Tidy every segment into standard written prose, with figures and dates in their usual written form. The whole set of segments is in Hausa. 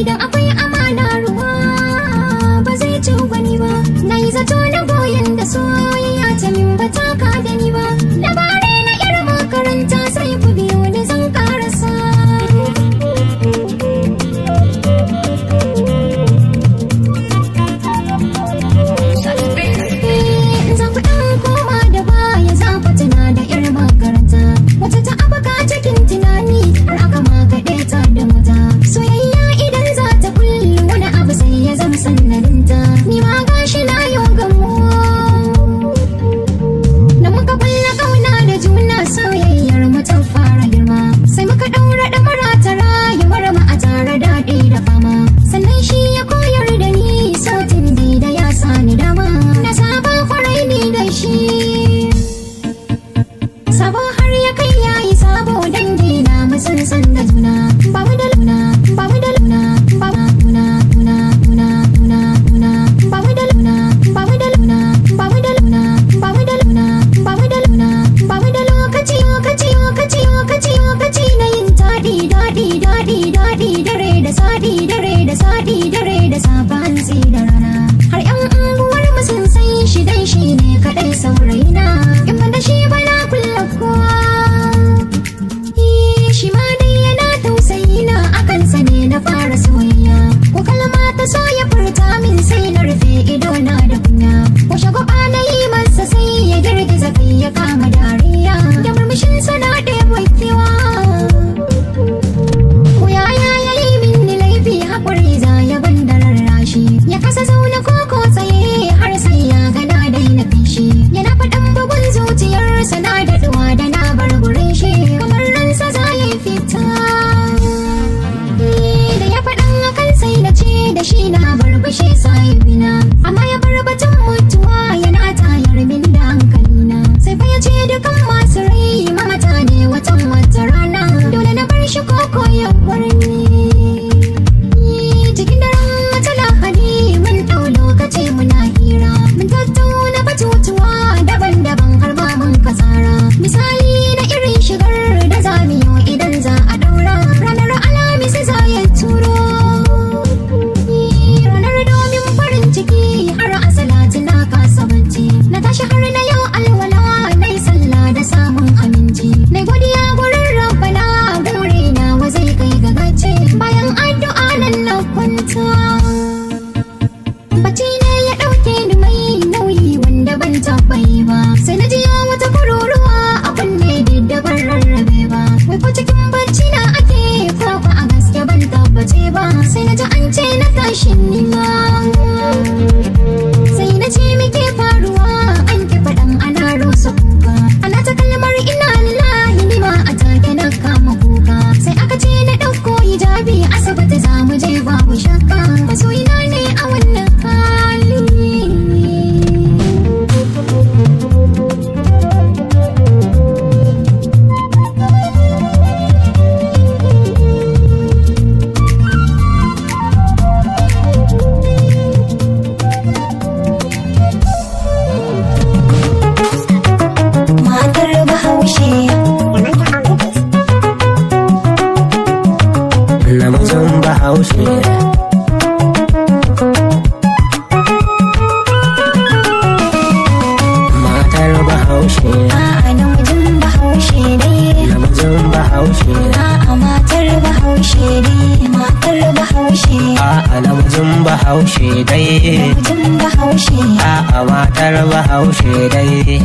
Idan akwai amana ruwa ba zai ci wani ba. Na yi zato na goyon da soyayya ta min ba ta ka da ni ba. Labare na irin makaranta sai ku biyo ni zan karasa. Za ku ɗan koma da baya za ku tuna da irin makaranta. Wata ta abuka cikin tunani har aka makaɗe ta da mata. Soyayya idan za ta kullu wani abu sai ya zama sanadinta. Ni ma gashi na yau gamo da muka kulla kauna da juna, soyayyar mu ta fara girma. Sai muka ɗaura ɗamara ta rayuwar mu a tare daɗi da fama. Sannan shi ya koyar da ni sautin da ya sani dama. Na saba kwarai ni da shi, sabo har ya kai yayi sabo. Dangi na mu sun san da juna, ba mu da luna, ba mu da luna, ba mu luna, luna, luna, luna, luna, ba mu da luna, ba mu da luna, ba mu da luna, ba mu da luna, ba mu da luna, ba mu da lokaci, lokaci, lokaci, lokaci, lokaci na yin daɗi, daɗi, daɗi, daɗi, dare da sadi, dare da sadi, dare da safa, hantsi da rana. Har ƴan unguwar mu sun san shi dan shi ne kaɗai saurayina. In ban da shi ba na kulla kowa. Shi ma dai yana tausayi na, akan sa ne na fara soyayya. Ko kalma ta so ya furta min sai na rufe ido na da kunya. Ko shagwaba na yi masa sai ya girgiza kai ya kama dariya. Da murmushin sa na ɗebo kewa. Ko yaya ya yi min laifi haƙuri za ya ban da rarrashi. Ya kasa zaune ko tsaye har sai ya gana daina fishi. Yana faɗan bugun zuciyarsa na daɗuwa da na bar gurin shi. Kamar ransa za ya yi fita. Da ya faɗan akan sai na ce da shi na barbashe sahibina. Amma ya bar batun mutuwa yana tayar min da hankalina. Sai fa ya ce dukan masu rai mamata ne watan wata rana. Dole na bar shi koko ya bar ni. Cikin daren wata lahadi mun ɗau lokaci muna hira. Mun tattauna batutuwa daban-daban har ma mun kasara. Misali na irin shigar da zamiyo idan za a ɗaura. Ranar Alhamis za ya turo. Ranar domin farin ciki har a salati na kasa bacci. Na tashi har na yau alwala na yi sallah da samun aminci. Na godiya gurin rabbana buri na wa zai kai ga gaci. Bayan addu'a nan na kwanta. Bacci ne ya ɗauke ni mai nauyi wanda ban taɓa yi ba. Sai na ji wata kururuwa a kunne da ban rarrabe ba. Wai ko cikin bacci na ake ko a gaske ban tabbace ba. Sai na ji an ce na tashi ni ma. Sai na ce me ke faruwa, an ki faɗan ana rusa kuka. Ana ta kalmar ina lillahi ni ma a take na kama kuka. Sai aka ce na ɗauko hijabi asibiti za mu je babu shakka. Masoyina ne a wannan hali. Matar Bahaushe. Namijin Bahaushe. Matar Bahaushe. A'a namijin Bahaushe dai. Namijin Bahaushe. A'a matar Bahaushe dai. Matar Bahaushe. A'a namijin Bahaushe dai. Namijin Bahaushe. A'a matar Bahaushe dai.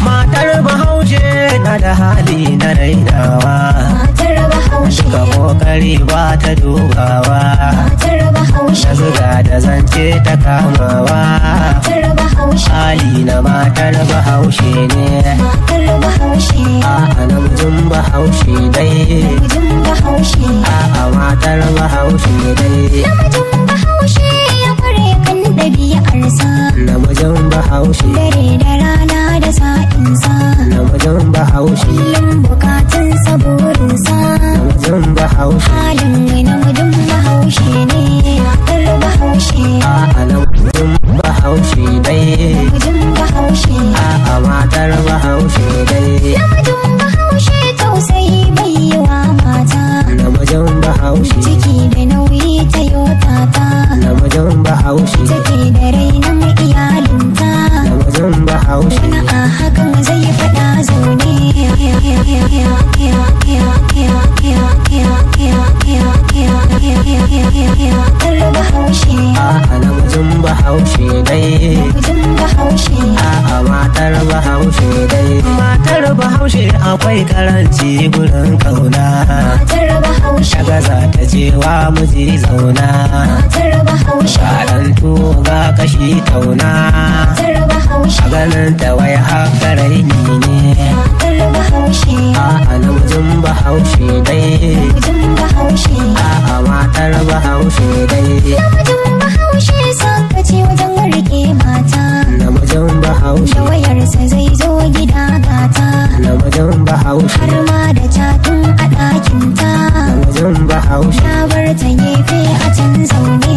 Matar Bahaushe na da hali na rainawa. Matar Bahaushe. Duka kokari ba ta dubawa. Matar Bahaushe. Ta zuga da zance ta kamawa. Matar Bahaushe. Hali na matar Bahaushe ne. Matar Bahaushe. A'a namijin Bahaushe dai. Namijin Bahaushe. A'a matar Bahaushe dai. Namijin Bahaushe ya kware kan ɗabi'arsa. Namijin Bahaushe. Dare da rana da sa'insa. Namijin Bahaushe. Kullum bukatunsa burinsa. Namijin Bahaushe. Halin namijin Bahaushe ne. Matar Bahaushe. A'a da rainon iyalinta. namijin bahaushe. Wani a hakan zai faɗa zaune. Matar bahaushe. A'a namijin bahaushe dai. Namijin bahaushe. A'a matar bahaushe dai. Matar bahaushe akwai karanci gurin kauna. Matar bahaushe. Daga za ta je wa miji zauna. Matar bahaushe. Karantu ga kashi tauna. Matar bahaushe. Ganin ta wai haka raini ne. Matar bahaushe. A'a namijin bahaushe dai. Namijin bahaushe. A'a matar bahaushe dai. Namijin bahaushe sakaci wajen rike mata. Namijin bahaushe. Da wayarsa zai zo gida gata. Namijin bahaushe. Har ma da catin a ɗakinta. Namijin bahaushe. Ya bar ta gefe a can zaune.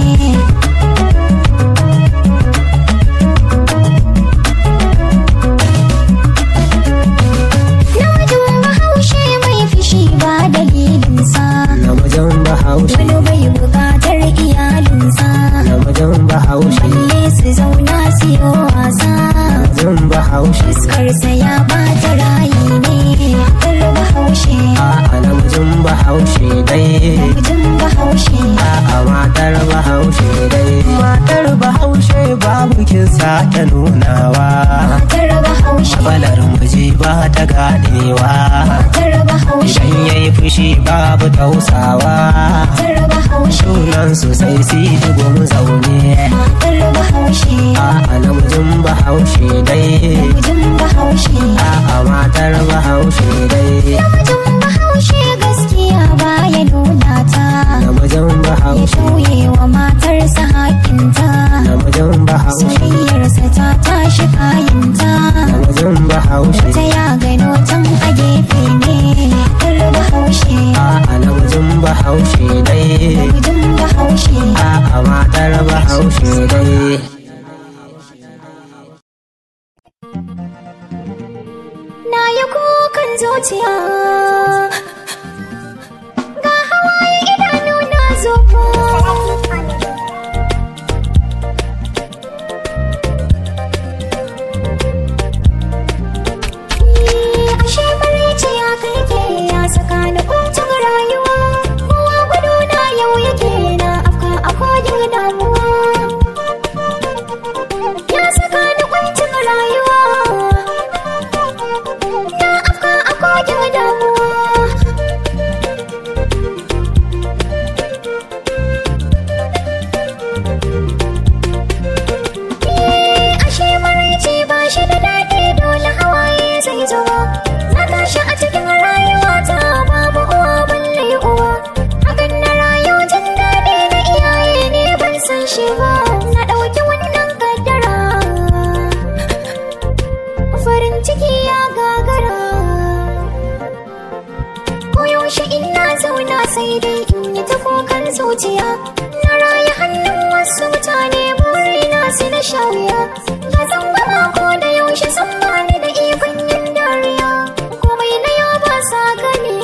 Namijin bahaushe mai fishi ba dalilinsa. Namijin bahaushe. Wani bai buƙatar iyalinsa. Namijin bahaushe. Balle su zauna su yi wasa. Namijin bahaushe. Fuskarsa ya bata rayi ne. Matar bahaushe. A'a namijin bahaushe dai. Namijin bahaushe. A'a matar bahaushe dai. Matar bahaushe babu kin sake nunawa. Matar bahaushe. Balar miji ba ta ganewa. Matar bahaushe. Idan yayi fushi babu tausawa. Matar bahaushe. Sunan su sai si dugun zaune. Matar bahaushe. A'a namijin bahaushe dai. Namijin bahaushe. A'a matar bahaushe dai. Namijin bahaushe gaskiya baya nuna ta. Namijin Ya bahaushe. tauye wa matarsa hakinta. Namijin bahaushe. Soyayyarsa ta tashi kayanta. Namijin bahaushe. Ta ya gano can a gefe ne. Matar bahaushe. A'a namijin bahaushe dai. Namijin bahaushe. A'a matar bahaushe dai. Na yi kukan zuciya. Ga hawaye idanu na zubo. Ashe maraice ya kai ke ya saka ni kuncin rayuwa. Kowa gudu na yau yake na afka a kogin damuwa. Ya saka ni kuncin rayuwa. Na afka a kogin damuwa. Ashe maraice ba shi da daɗi dole hawaye zai zuba. Na tashi a cikin rayuwata babu uwa balle uwa. Hakan na rayu jin daɗi na iyaye ne ban san shi ba. Na ɗauki wannan kaddara. Farin ciki ya gagara. Koyaushe ina zauna sai dai in yi ta kukan zuciya. Na rayu hannun wasu mutane burina su na sha wuya. Ba zan gama ko da yaushe sun bani da ikon yin dariya. Komai na yau ba sa gani.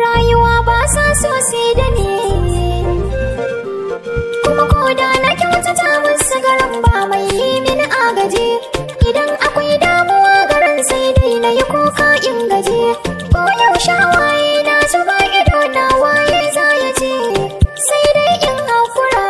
Rayuwa ba sa so sai da ni. Kuma ko da na kyautata musu garin ba mai yi mini agaji. Idan akwai damuwa garin sai dai na yi kuka in gaji. Ko yaushe hawaye na zuba ido na waye za ya je. Sai dai in haƙura.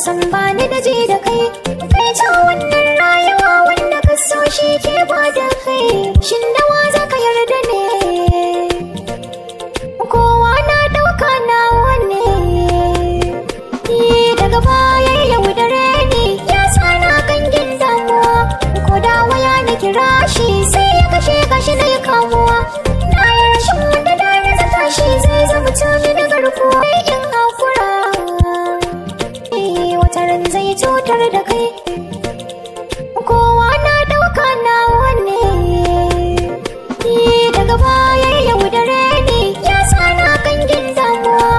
san bani da ji da kai. Kai ta wannan rayuwa wanda ka so shi ke ba da kai. Shin nawa za ka yarda ne? Kowa na ɗauka nawa ne. Daga baya yaudare ne ya sa na gangin damuwa. Ko da waya na kira shi sai ya kashe kashi na yi kamuwa. Na yi rashin wanda da na zata shi zai zama tuni na garkuwa. In hakura wataran zai cutar da kai. Kowa na ɗauka nawa ne. Daga baya yaudare ne ya sa na gangin damuwa.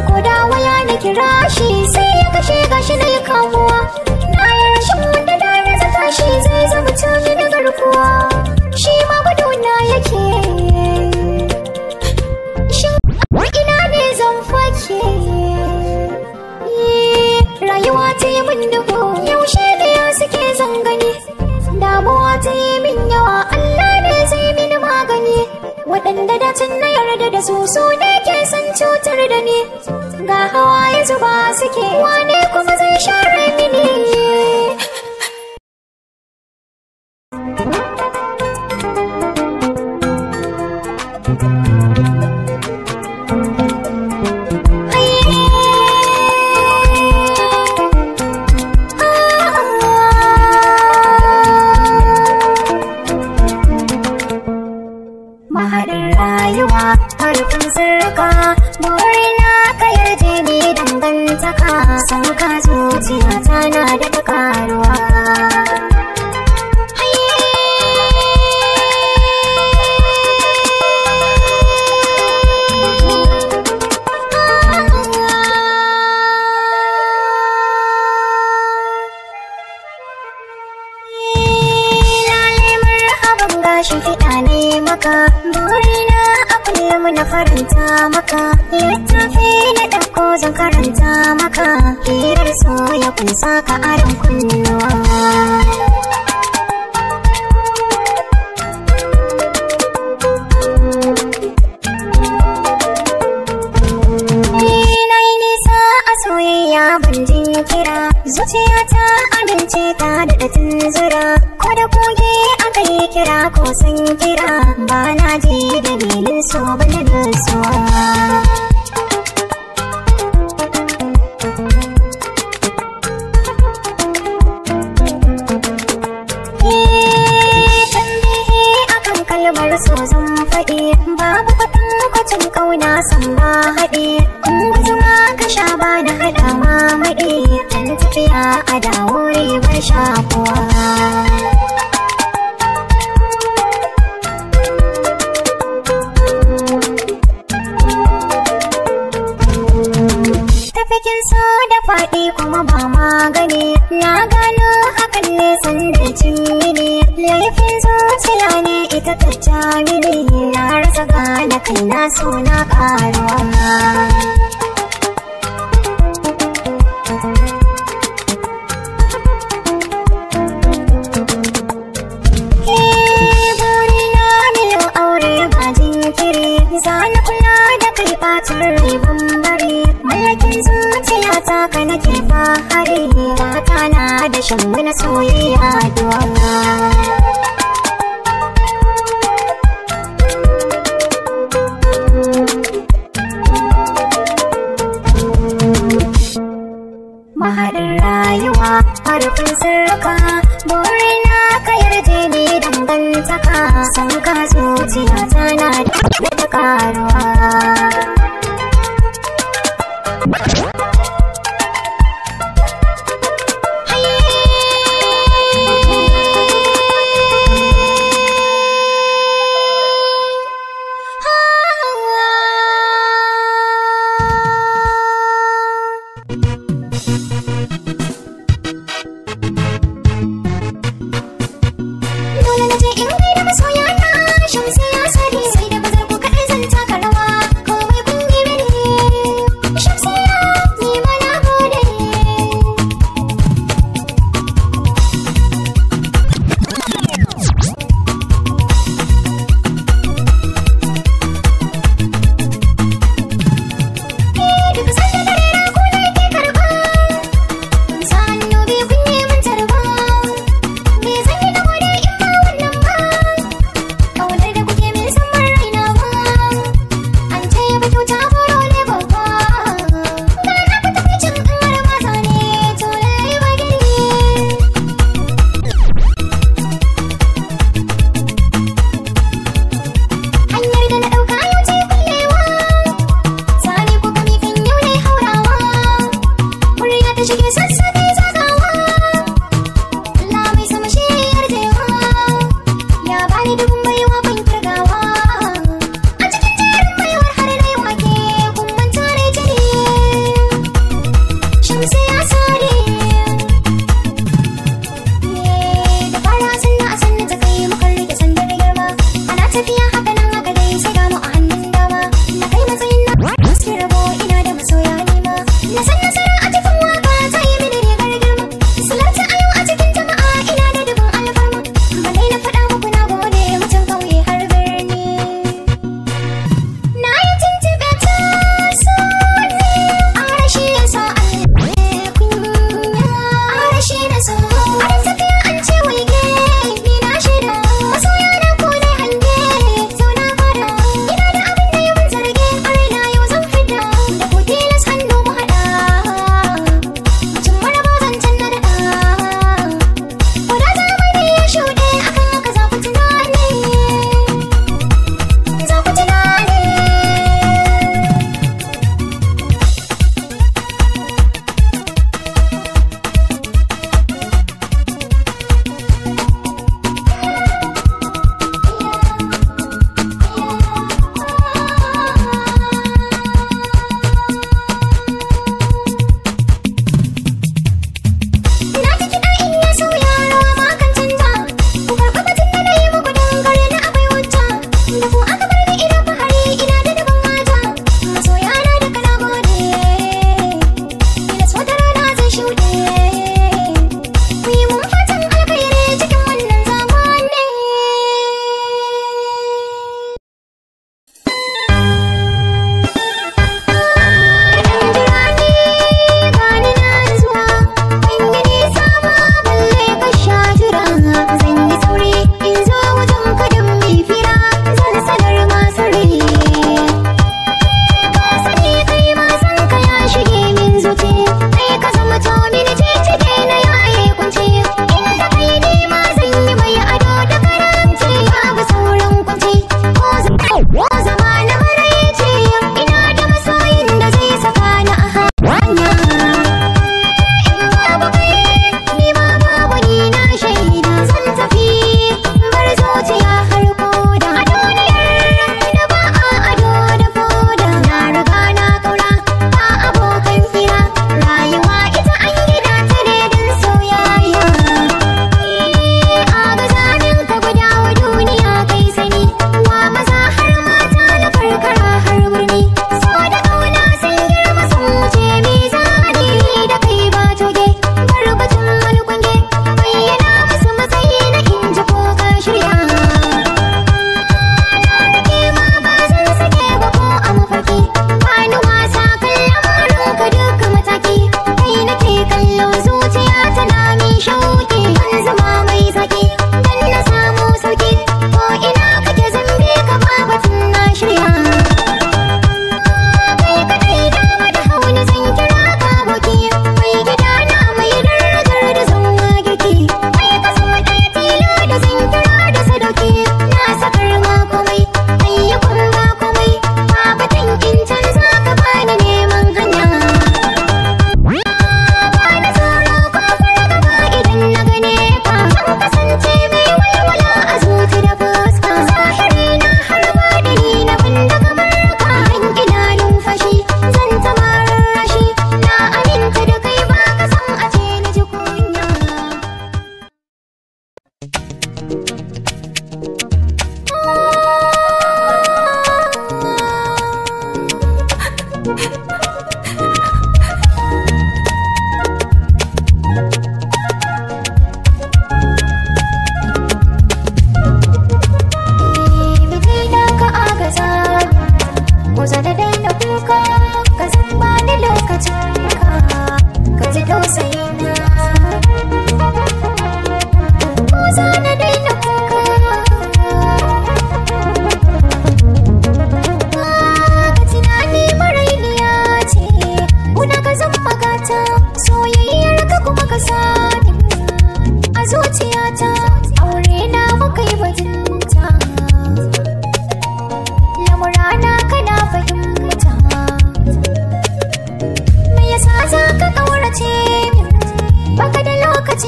Ko da waya na kira shi sai ya kashe gashi na yi kamuwa. Na yi rashin wanda da na zata shi zai zama tuni na garkuwa. Shi ma guduna yake. Shin ina ne zan fake? Rayuwa ta yi min dubu yaushe da ya suke zangani. Damuwa ta yi min yawa Allah ne zai mini magani. Waɗanda da tun na yarda da su su ne ke son cutar da ni. Ga hawaye zuba suke wane kuma zai share mini. Mahaɗin rayuwa harfin sirka burina ka yarje ni dangantaka. San ka zuciya tana da ta karuwa. Gashi fiɗa ne maka burina a kullum na faranta maka. Littafi na ɗauko zan karanta maka. Hirar so ya kunsa ka aron kunnuwa. Na yi nisa a soyayya ban jinkira. Zuciyata amince ta da tunzura. Ko da koge aka yi kira ko san kira. Ba na ji dalilin so ba da nutsuwa. Tambihi akan kalmar so zan faɗi. Babu kwatankwacin ƙauna san ba haɗi. Zuma ka sha ba da haɗawa maɗi. Kan tafiya a dawo ribar shakuwa. Tafikin so da faɗi kuma ba magani. Na gano hakan ne sanda cinye ne. Laifin zuciya ne ita ta jamini. Na rasa gane kai na so na ƙaruwa. Zana kula da kai fatar ribin bari. Mallakin zuciya ta ka nake fahari. Mata na da shan wani soyayya duwala. Mahaɗin rayuwa harfin sirka burina ka yarje ni dangantaka. San ka zuciya tana da ta karuwa. Dole na je in gaida masoya na shamsi ya sani. Sai da bazar ku kaɗai zan taka rawa.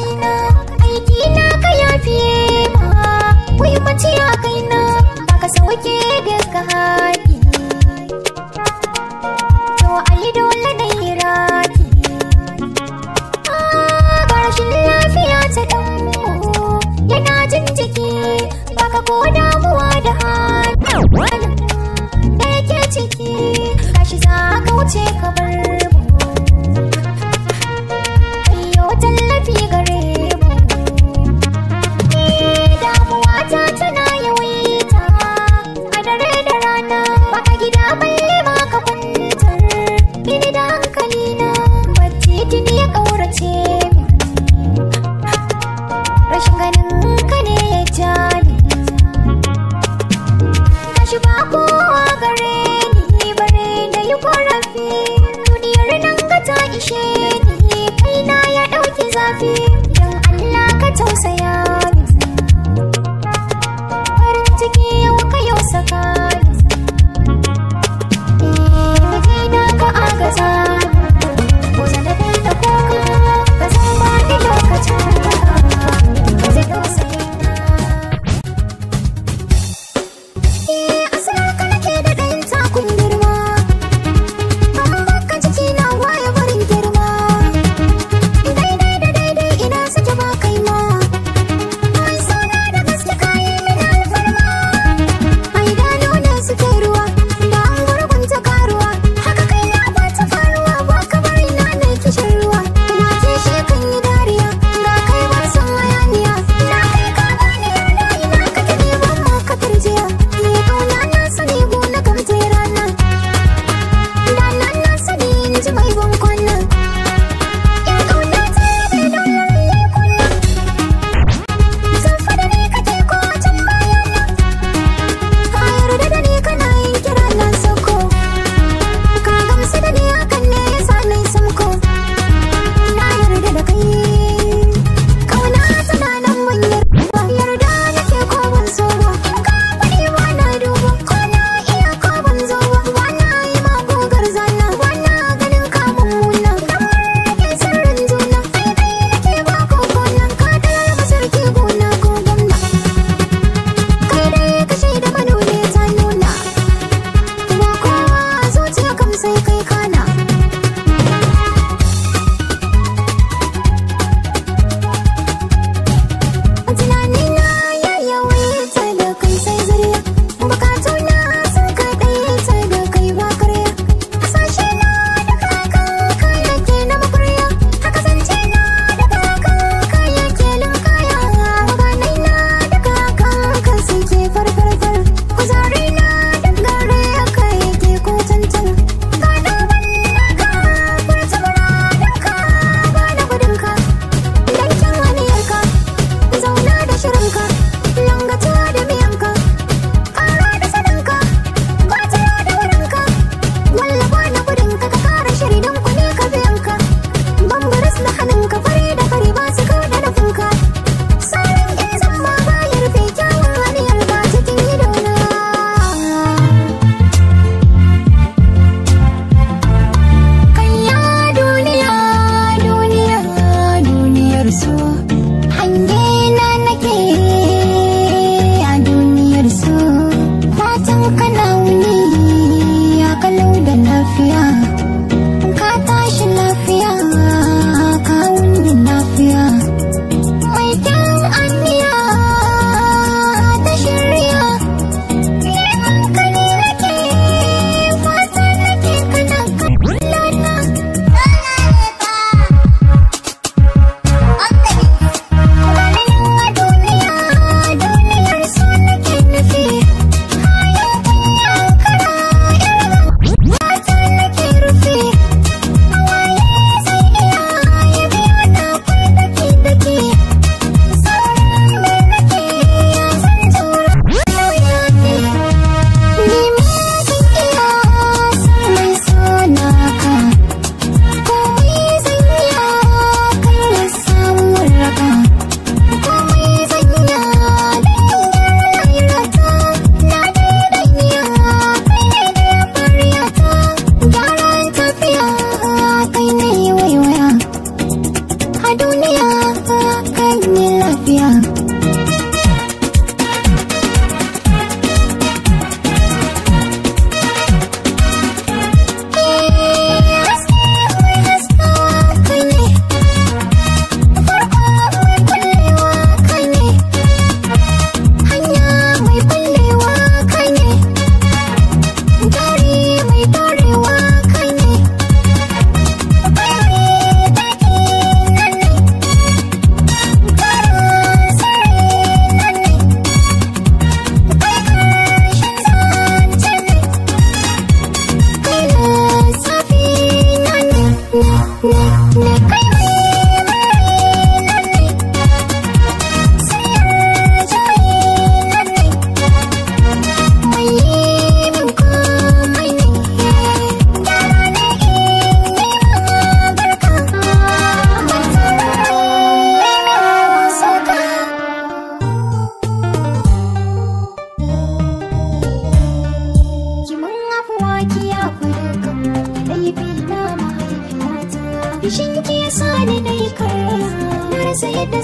na aiki na ka yafiye ma muhimmanci a kaina ba ka sauke duka haƙi to ai dole na yi raki ga rashin lafiya ta ɗanmu yana jin jiki ba ka ko damuwa da halin da yake ciki gashi za ka wuce ka bar mu ayyo tallafi gare mu damuwa ta tana yawaita a dare da rana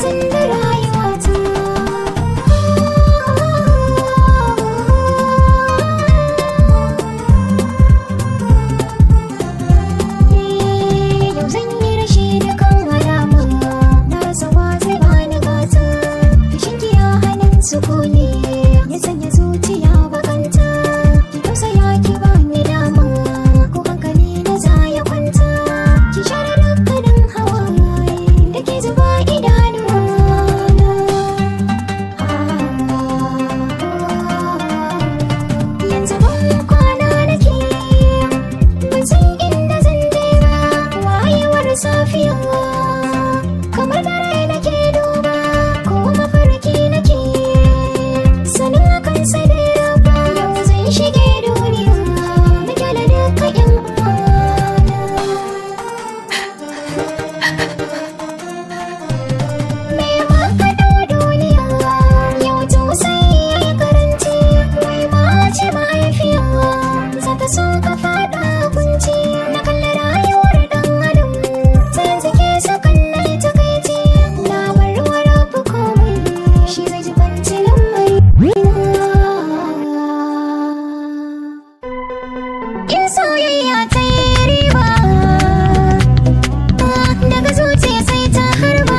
sanda rayuwata. Yau zan yi rashi da kan alama, na rasa wa zai bani gata. Kishinki ya hannun sukuni, ya sanya zuciya bakanta. Ki tausaya ki bani dama, ko hankali na za ya kwanta. Ki share dukkanin hawaye da ke zuba idanuwana. Yanzu ban kwana nake, ban san inda zan je ba. Wayewar safiya kamar dare nake duba, ko mafarki nake sanin akan sadira ba. Yau zan shige duniya da kyale duka yan uwana. Me ma ka duniya yau tausayi yayi karanci, wai ma ce mahaifiya za ta so ka fada kunci. Na kalli rayuwar dan adam ta yanzu ke sakan na takaici, na warware fi komai shi zai ji banci lamari. In soyayya ta yi riba daga zuciya sai ta harba.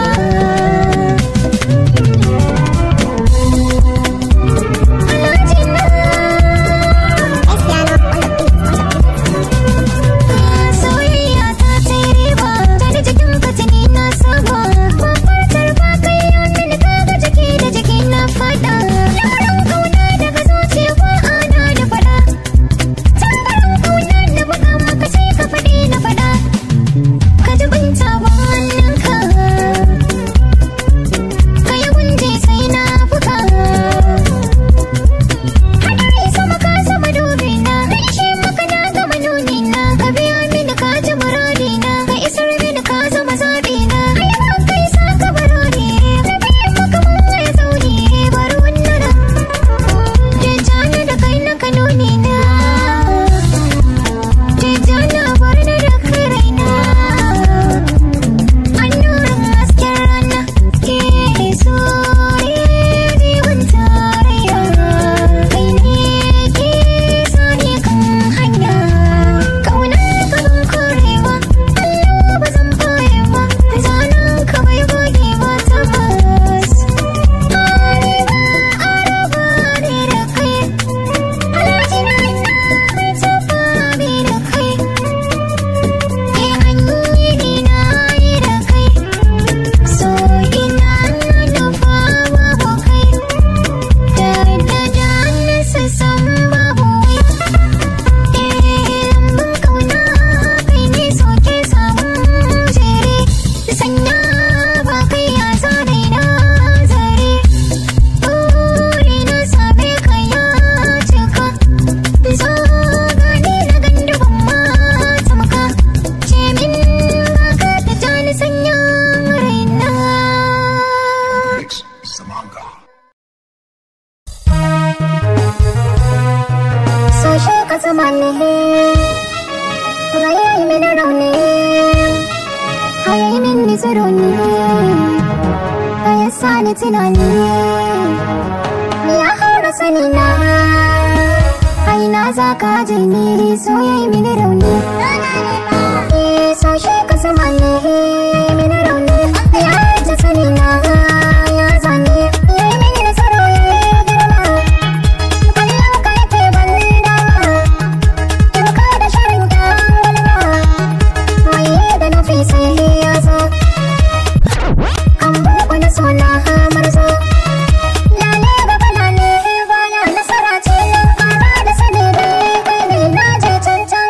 Alhaji na soyayya ta yi riba, ta da jikin katini na saba. Mafarkar ba kai yau mini kaga jiki da jiki na fada. Lamarin kauna daga zuciya ba ana da fada. Tambarin kauna na buga maka sai ka faɗi na faɗa. Ka ji binta ba hannunka, ka yi gunji sai na buga. Hadari sama ka sama dubi na, na ishe maka na gama nuni na. Ka biya mini ka ji muradi na, ka isar mini ka zama zaɓi na. Haiman kai sa ka baro ne, ka biya maka mun waya tsauni baro wannan. Jejjana da kai na kanuni na, jejjana bar ni da kai raina. Annurin hasken rana ke so jiwon tarayya, kai ne ke sani kan hanya. Kaunar ka ban korewa, Allah ba zan boyewa, zanen ka bai goge ba tabbas. Araba ne da kai, Alhaji na mai tafa bi da kai. Hanyi ni na yi da kai, so ina nufa babu kai. Da janisa san babu wai, lambun kauna kai ne soke samun jere. Sanya ba kai ya zare na zare, buri na same ka ya cika. Zo gani na gandu ban mata maka, ce min baka ta jani sanya raina. So shi ka zama ne, rayayi mini rauni, hayayi mini tsiro ne, ka ya sani tunani, ya haura sani na. Aina za ka je ni, so yayi mini rauni. So shi ka zama ne, mini rauni, ya ta sani na, ya zane, yayi mini nasaro yayi girma. Kallon ka yake ban dama, in ka da shirin kyan galma, mai da nufi sai ya zo. Kan bugu na so na marzo, lale gaba lale baya, nasara ce nan fara da sani dai kai ne na je can can.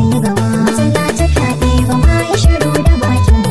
sai gaba. Matsala ta fyaɗe ba ma ya shiru da bakin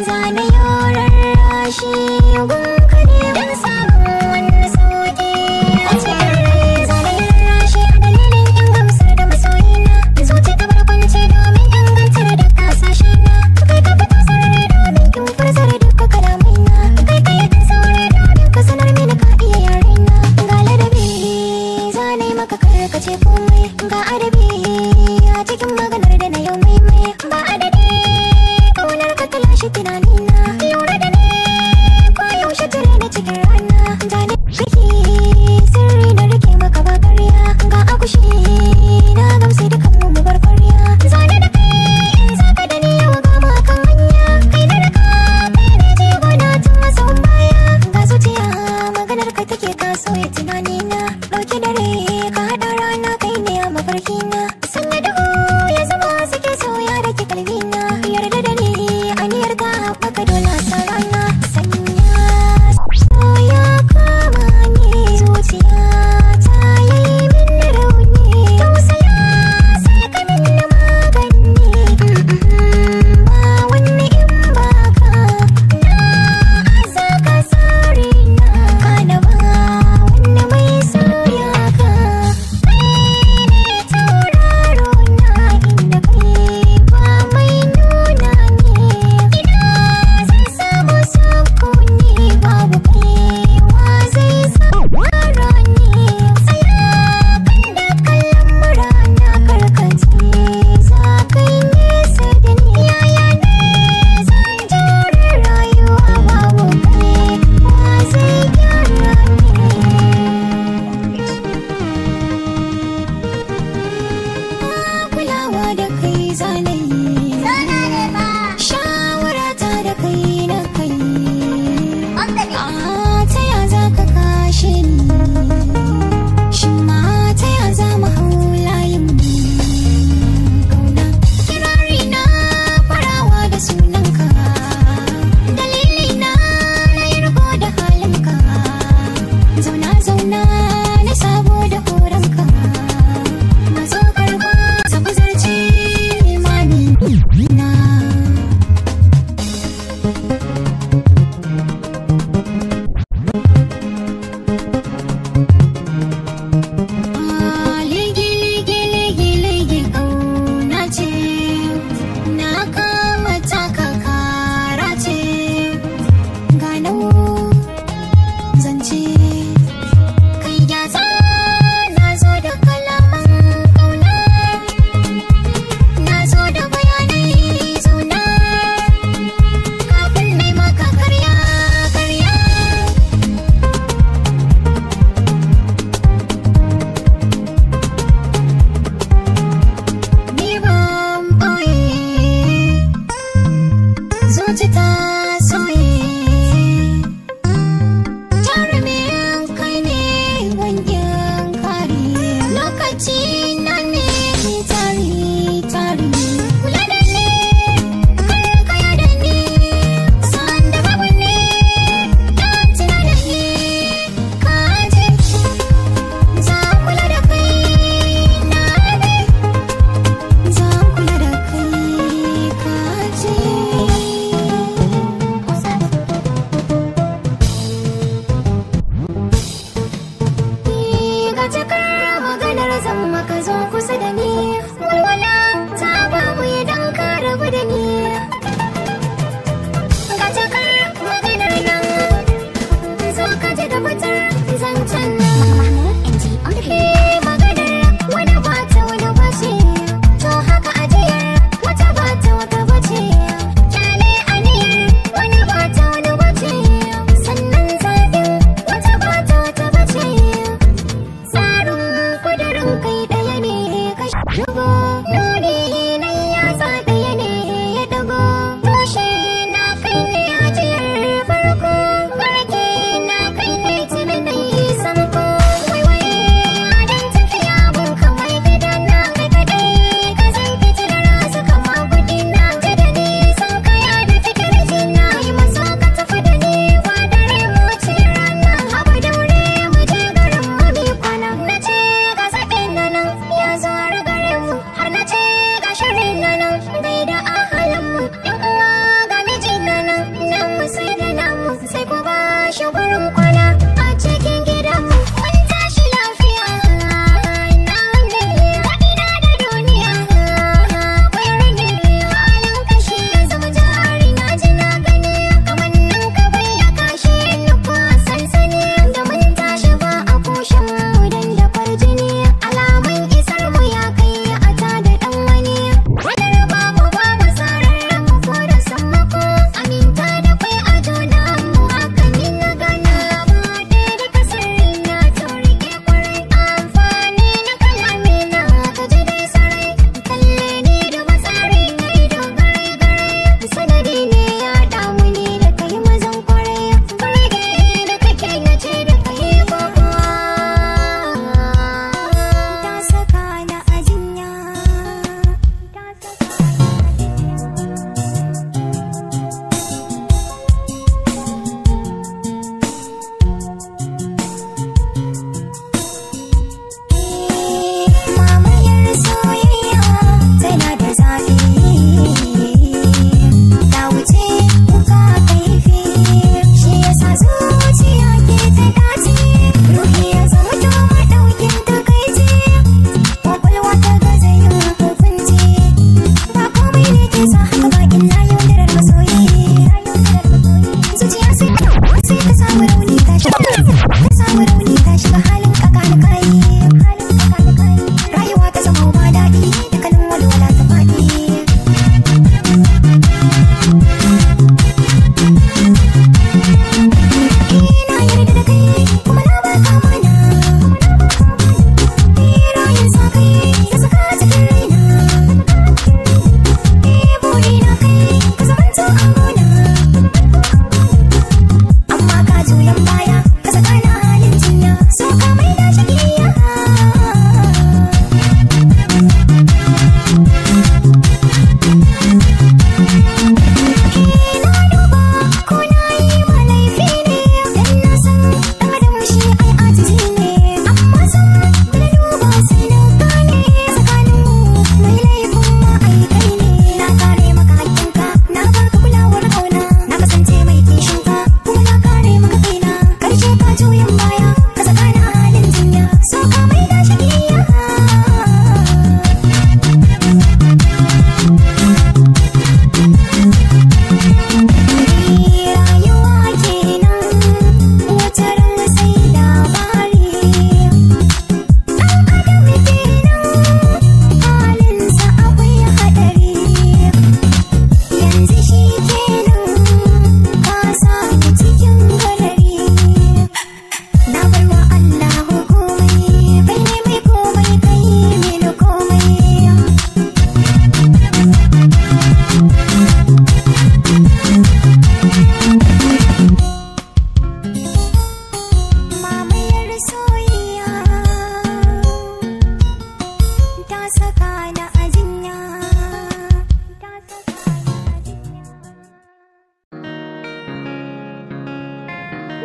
zana yorar rashi gunka ne don samun wani sauki a cikin rai. Zana yorar rashi a dalilin in gamsar da masoyina, zuci ta barkwanci domin ingantar da kasashe na. Kai ka fito sarari domin kin furzar duka kalamaina, kai ka yi kan saurari domin ka sanar mini ka iya yarena. Ga ladabi zane maka karkace komai, ga adabi a cikin maganar da na yau maimai. Ba adadi kaunar ka ta lashe tunanina, lura da ni ko yaushe tare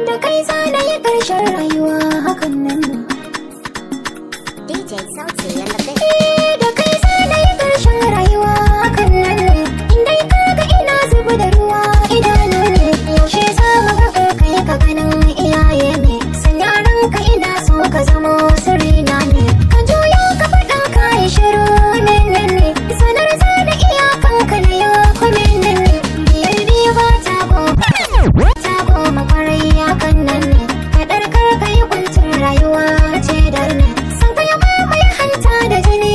da kai za na yi ƙarshen rayuwa hakan nan ne. DJ Sauti Lalabe. Da kai za na yi ƙarshen rayuwa hakan nan ne. Indai kaga ina zuba da ruwa idanu ne. Yaushe za mu ga kai ka ganin iyaye ne. Sanya ranka ina so ka zamo sirrina ne. Ka juya ka faɗa ka yi shiru nan ne. Sanar za da iyakanka na yau kuma nan ne. Biyar riba ta goma kwarai hakan nan ne. Kaɗar kar ka yi kuncin rayuwa ce da ne. San ka yi mamaye hanta da jini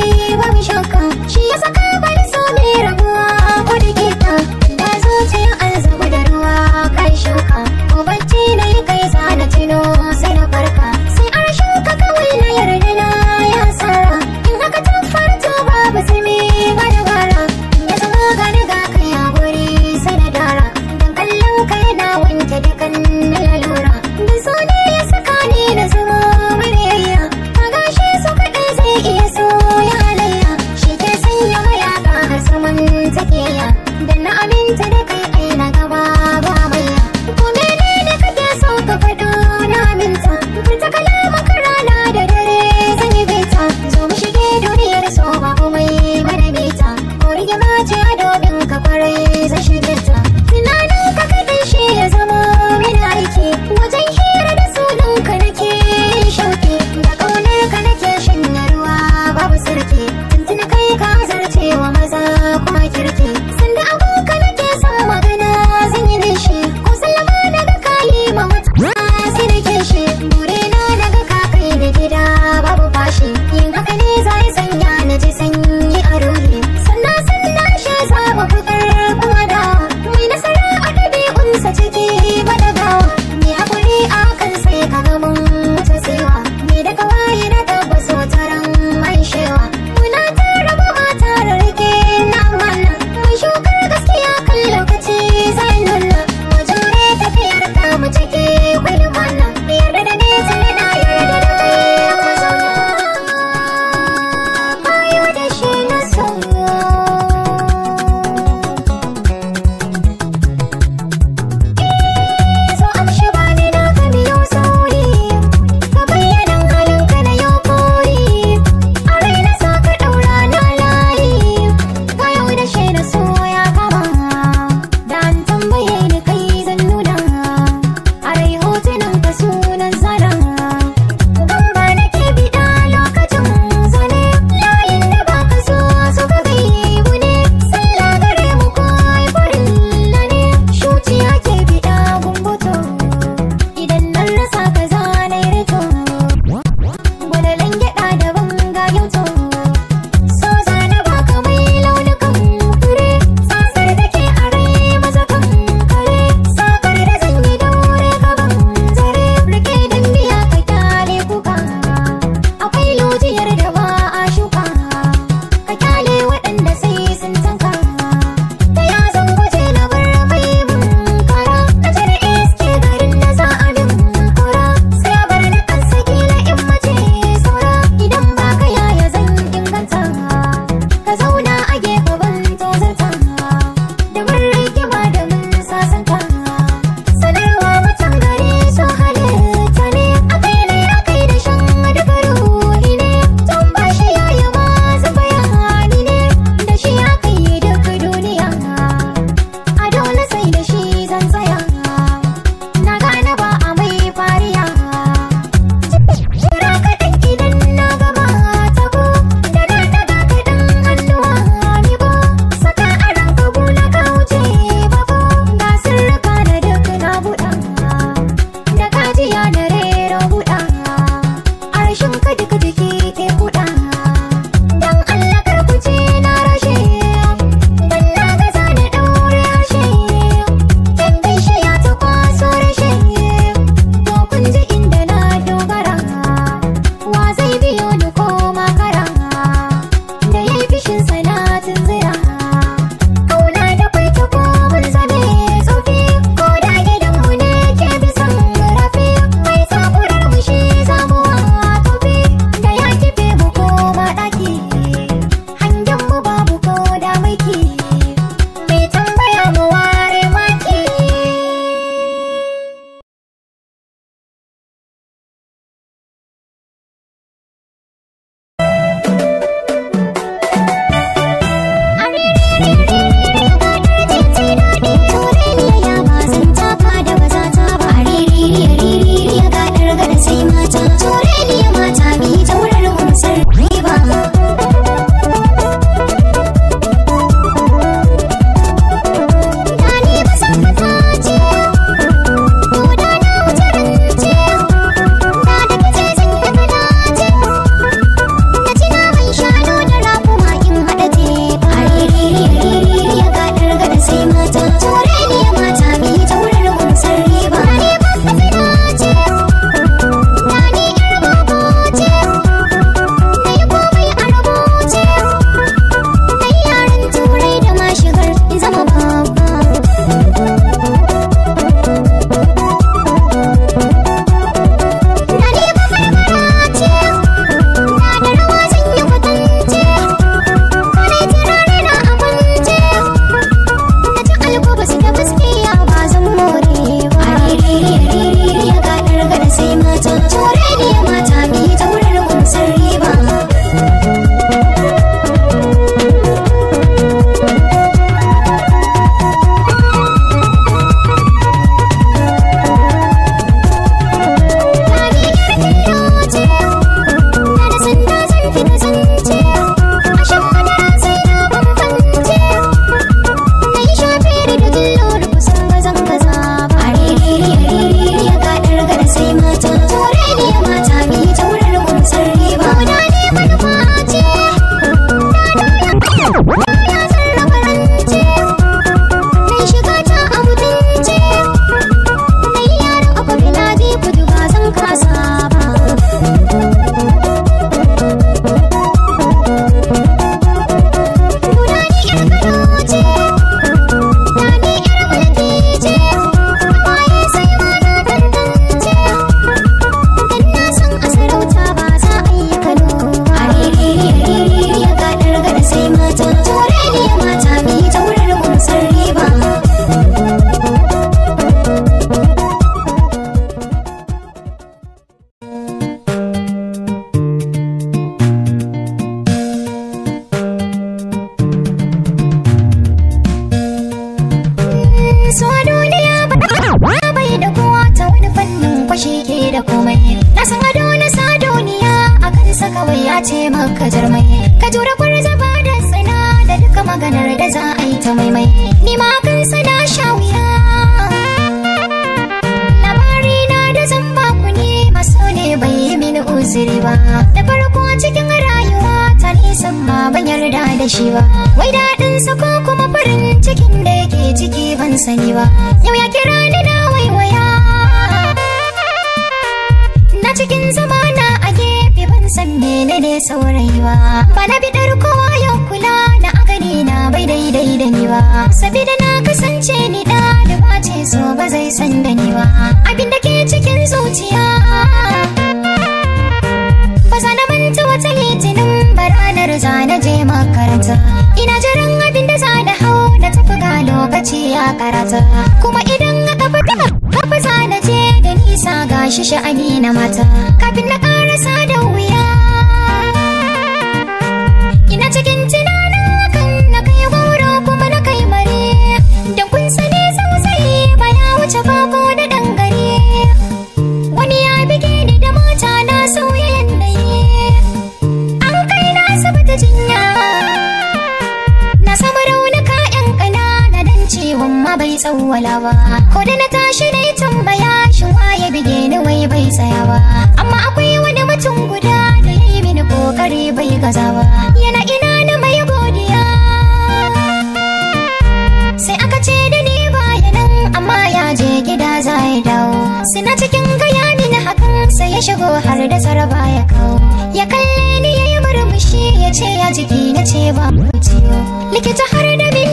kawai ya ce maka jarmai. Ka jura kwarzaba da tsina da duka maganar da za a yi ta maimai. Ni ma kansa na sha wuya. Labari na da zan baku ne maso ne bai yi mini uzuri ba. Da farko cikin rayuwa ta nisan ma ban yarda da shi ba. Wai daɗinsa ko kuma farin cikin da yake ciki ban sani ba. Yau ya kira ni na waiwaya. Na cikin zamana a gefe ban san menene saurayi ba. Ba na bidar kowa yau kula da a gani na bai daidai da ni ba. Sabida na kasance ni ɗaliba ce so ba zai san da ni ba. Abin da ke cikin zuciya ba za na manta wata litinin ba ranar za na je makaranta. Ina jiran abin da za na hau na tafi ga lokaci ya karata. Kuma idan aka fita kafa za na je da nisa gashi sha'ani na mata. Kafin na karasa da wuya ina cikin tunanin hakan na kai goro kuma na kai mare. Da kun sani sosai ba ya wuce bako da dangare. Wani ya bige ni da mota na sauya yanayi. An kai na asibiti jinya na samu raunuka yan ƙanana dan ciwon ma bai tsawwala ba. Ko da na tashi na yi tambaya shin waye bige ni wai bai tsaya ba. Amma akwai wani mutum guda da ya yi mini kokari bai gaza ba. Yana ina na mai godiya. Sai aka ce da ni baya nan amma ya je gida za ya dawo. Suna cikin gaya mini hakan sai ya shigo har da tsaraba ya kawo. Ya kalle ni ya yi murmushi ya ce ya jiki na ce ba ciwo. Likita har da min